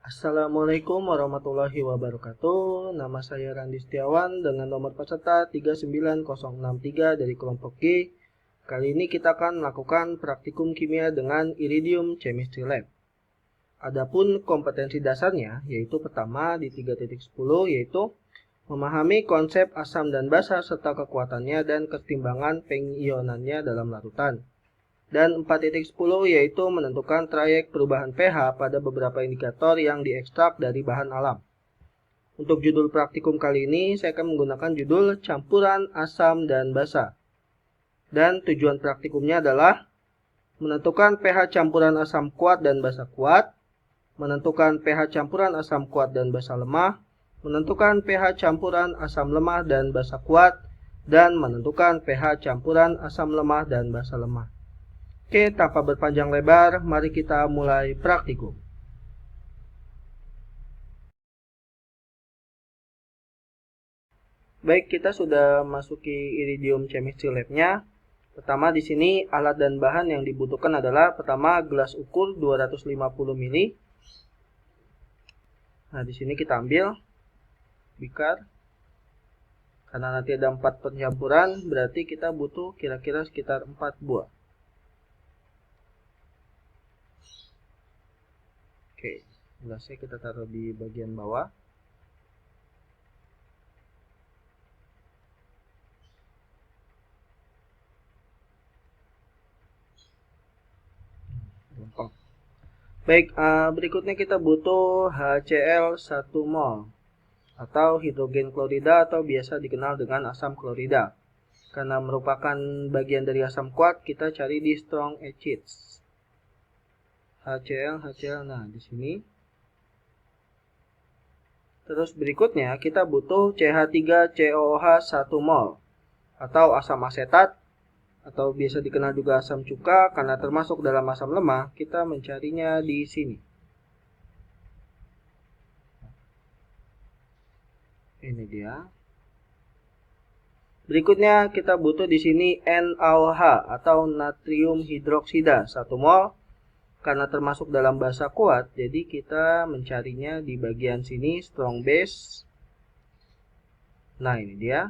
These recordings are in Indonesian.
Assalamualaikum warahmatullahi wabarakatuh. Nama saya Randi Setiawan dengan nomor peserta 39063 dari kelompok G. Kali ini kita akan melakukan praktikum kimia dengan Iridium Chemistry Lab. Adapun kompetensi dasarnya yaitu pertama di 3.10 yaitu memahami konsep asam dan basa serta kekuatannya dan kesetimbangan pengionannya dalam larutan. Dan 4.10 yaitu menentukan trayek perubahan pH pada beberapa indikator yang diekstrak dari bahan alam. Untuk judul praktikum kali ini saya akan menggunakan judul campuran asam dan basa. Dan tujuan praktikumnya adalah menentukan pH campuran asam kuat dan basa kuat, menentukan pH campuran asam kuat dan basa lemah, menentukan pH campuran asam lemah dan basa kuat, dan menentukan pH campuran asam lemah dan basa lemah. Oke, tanpa berpanjang lebar, mari kita mulai praktikum. Baik, kita sudah masuki Iridium Chemistry Lab-nya. Pertama di sini alat dan bahan yang dibutuhkan adalah pertama gelas ukur 250 ml. Nah, di sini kita ambil bikar. Karena nanti ada 4 pencampuran, berarti kita butuh kira-kira sekitar 4 buah. Oke, gelasnya kita taruh di bagian bawah. Gampang. Baik, berikutnya kita butuh HCl 1 mol atau hidrogen klorida atau biasa dikenal dengan asam klorida. Karena merupakan bagian dari asam kuat, kita cari di strong acids. HCl, nah di sini. Terus berikutnya kita butuh CH3COOH 1 mol atau asam asetat atau biasa dikenal juga asam cuka. Karena termasuk dalam asam lemah, kita mencarinya di sini. Ini dia. Berikutnya kita butuh di sini NaOH atau natrium hidroksida 1 mol. Karena termasuk dalam basa kuat, jadi kita mencarinya di bagian sini, strong base. Nah, ini dia.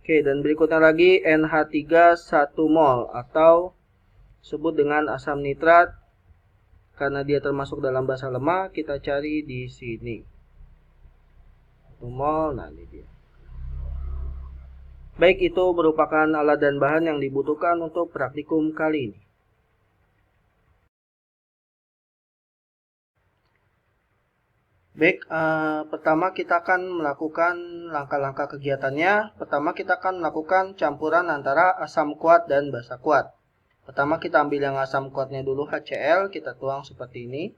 Oke, dan berikutnya lagi NH3 1 mol atau disebut dengan asam nitrat. Karena dia termasuk dalam basa lemah, kita cari di sini. 1 mol, nah ini dia. Baik, itu merupakan alat dan bahan yang dibutuhkan untuk praktikum kali ini. Baik, pertama kita akan melakukan langkah-langkah kegiatannya. Pertama kita akan melakukan campuran antara asam kuat dan basa kuat. Pertama kita ambil yang asam kuatnya dulu, HCl, kita tuang seperti ini.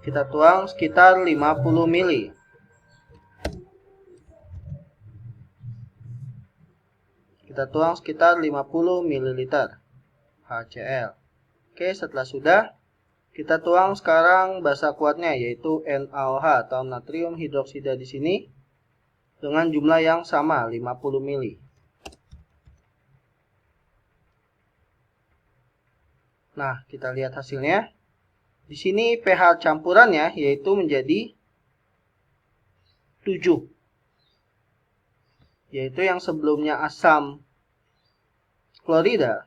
Kita tuang sekitar 50 ml. Kita tuang sekitar 50 ml HCl. Oke, setelah sudah, kita tuang sekarang basa kuatnya yaitu NaOH atau natrium hidroksida di sini dengan jumlah yang sama 50 ml. Nah, kita lihat hasilnya. Di sini pH campurannya yaitu menjadi 7. Yaitu yang sebelumnya asam klorida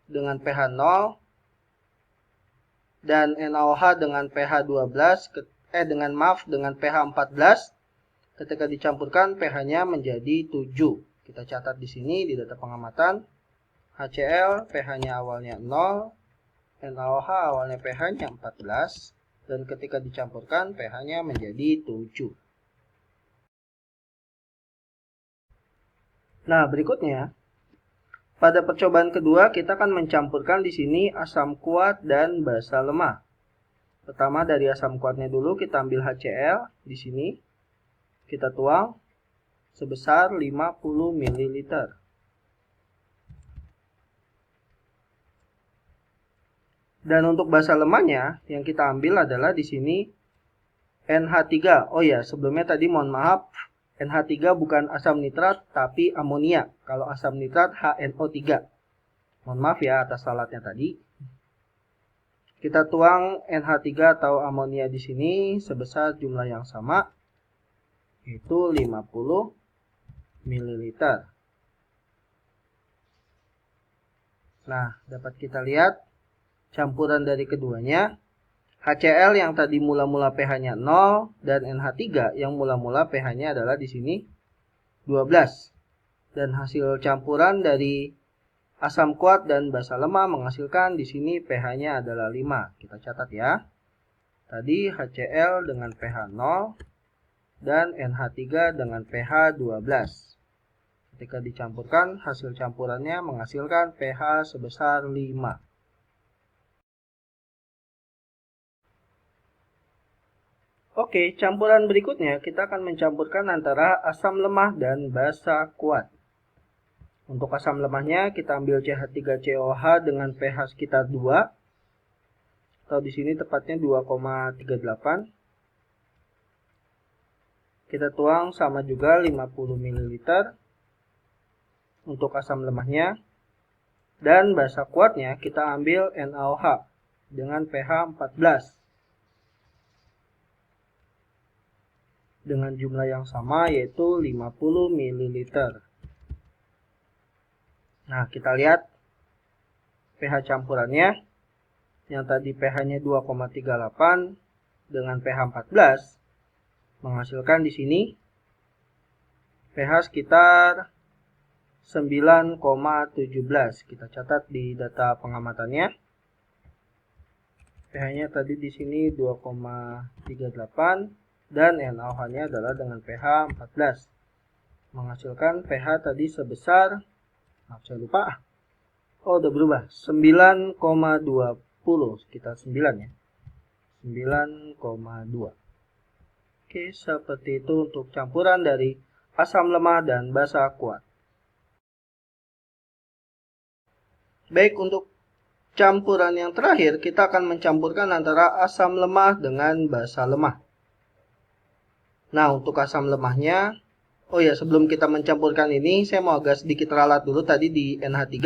dengan pH 0 dan NaOH dengan pH 12 dengan pH 14. Ketika dicampurkan pH-nya menjadi 7. Kita catat di sini di data pengamatan. HCl pH-nya awalnya 0, NaOH awalnya pH-nya 14 dan ketika dicampurkan pH-nya menjadi 7. Nah, berikutnya pada percobaan kedua kita akan mencampurkan di sini asam kuat dan basa lemah. Pertama dari asam kuatnya dulu kita ambil HCl di sini. Kita tuang sebesar 50 ml. Dan untuk basa lemahnya yang kita ambil adalah di sini NH3. Oh ya, sebelumnya tadi mohon maaf, NH3 bukan asam nitrat tapi amonia. Kalau asam nitrat HNO3. Mohon maaf ya atas salatnya tadi. Kita tuang NH3 atau amonia di sini sebesar jumlah yang sama, yaitu 50 ml. Nah, dapat kita lihat campuran dari keduanya. HCl yang tadi mula-mula pH-nya 0 dan NH3 yang mula-mula pH-nya adalah di sini 12. Dan hasil campuran dari asam kuat dan basa lemah menghasilkan di sini pH-nya adalah 5. Kita catat ya. Tadi HCl dengan pH 0 dan NH3 dengan pH 12. Ketika dicampurkan, hasil campurannya menghasilkan pH sebesar 5. Oke, campuran berikutnya kita akan mencampurkan antara asam lemah dan basa kuat. Untuk asam lemahnya kita ambil CH3COH dengan pH sekitar 2 atau di sini tepatnya 2,38. Kita tuang sama juga 50 ml untuk asam lemahnya. Dan basa kuatnya kita ambil NaOH dengan pH 14. Dengan jumlah yang sama yaitu 50 ml. Nah, kita lihat pH campurannya. Yang tadi pH-nya 2,38 dengan pH 14 menghasilkan di sini pH sekitar 9,17. Kita catat di data pengamatannya. pH-nya tadi di sini 2,38 dan NaOH-nya adalah dengan pH 14. Menghasilkan pH tadi sebesar, maaf saya lupa. Oh, udah berubah. 9,20, sekitar 9 ya. 9,2. Oke, seperti itu untuk campuran dari asam lemah dan basa kuat. Baik, untuk campuran yang terakhir, kita akan mencampurkan antara asam lemah dengan basa lemah. Nah, untuk asam lemahnya, oh ya, sebelum kita mencampurkan ini, saya mau agak sedikit ralat dulu tadi di NH3.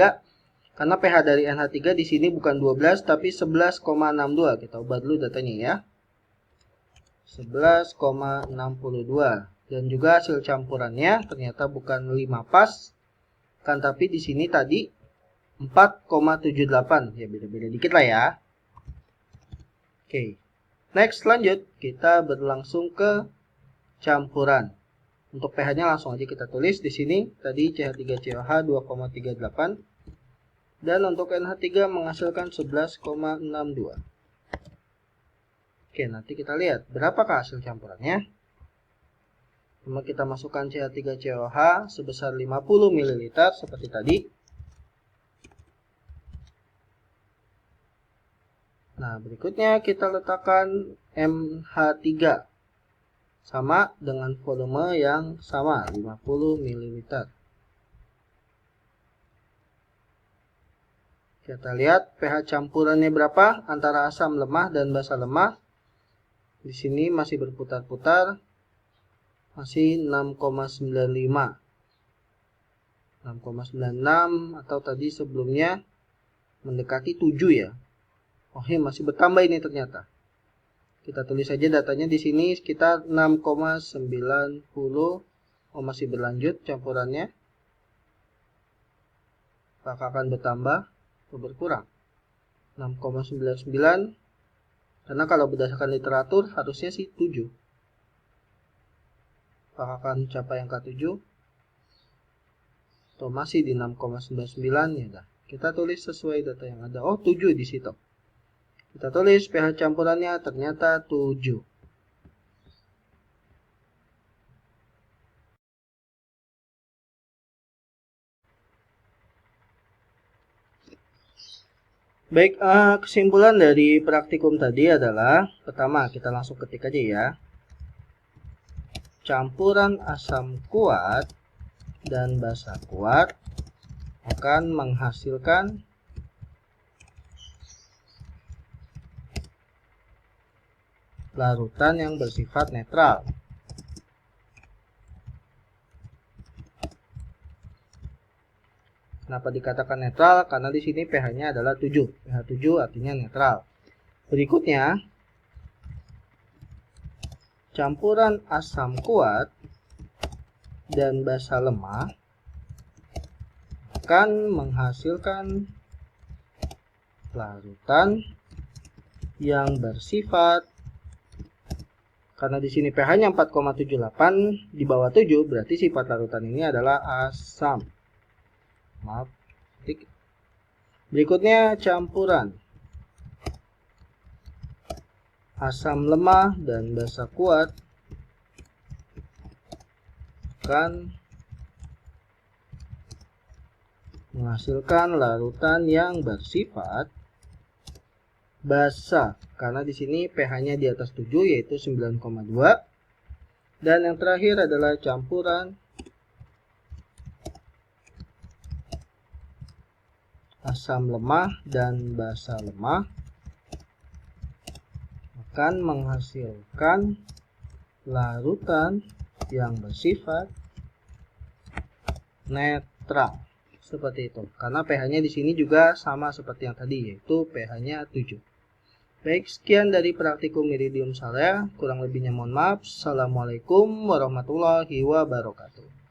Karena pH dari NH3 di sini bukan 12, tapi 11,62. Kita ubah dulu datanya ya. 11,62. Dan juga hasil campurannya ternyata bukan 5 pas, kan tapi di sini tadi 4,78. Ya, beda-beda dikit lah ya. Oke. Next, lanjut. Kita berlangsung ke campuran. Untuk pH-nya langsung aja kita tulis di sini. Tadi CH3COH 2,38 dan untuk NH3 menghasilkan 11,62. Oke, nanti kita lihat berapakah hasil campurannya. Cuma kita masukkan CH3COH sebesar 50 ml seperti tadi. Nah, berikutnya kita letakkan MH3 sama dengan volume yang sama, 50 ml. Kita lihat pH campurannya berapa antara asam lemah dan basa lemah. Di sini masih berputar-putar, masih 6,95. 6,96 atau tadi sebelumnya mendekati 7 ya. Oh, ini masih bertambah ini ternyata. Kita tulis saja datanya di sini sekitar 6,90. Oh, masih berlanjut campurannya. Apakah akan bertambah atau berkurang? 6,99. Karena kalau berdasarkan literatur harusnya sih 7. Apakah akan mencapai angka 7? Atau masih di 6,99 ya dah. Kita tulis sesuai data yang ada. Oh, 7 di situ. Kita tulis pH campurannya ternyata 7. Baik, kesimpulan dari praktikum tadi adalah, pertama kita langsung ketik aja ya. Campuran asam kuat dan basa kuat akan menghasilkan larutan yang bersifat netral. Kenapa dikatakan netral? Karena di sini pH-nya adalah 7. pH 7 artinya netral. Berikutnya, campuran asam kuat dan basa lemah akan menghasilkan larutan yang bersifat, karena di sini pH-nya 4,78 di bawah 7, berarti sifat larutan ini adalah asam. Berikutnya campuran asam lemah dan basa kuat akan menghasilkan larutan yang bersifat basa, karena di sini pH-nya di atas 7 yaitu 9,2. Dan yang terakhir adalah campuran asam lemah dan basa lemah akan menghasilkan larutan yang bersifat netral. Seperti itu. Karena pH-nya di sini juga sama seperti yang tadi, yaitu pH-nya 7. Baik, sekian dari praktikum iridium saya. Kurang lebihnya mohon maaf. Assalamualaikum warahmatullahi wabarakatuh.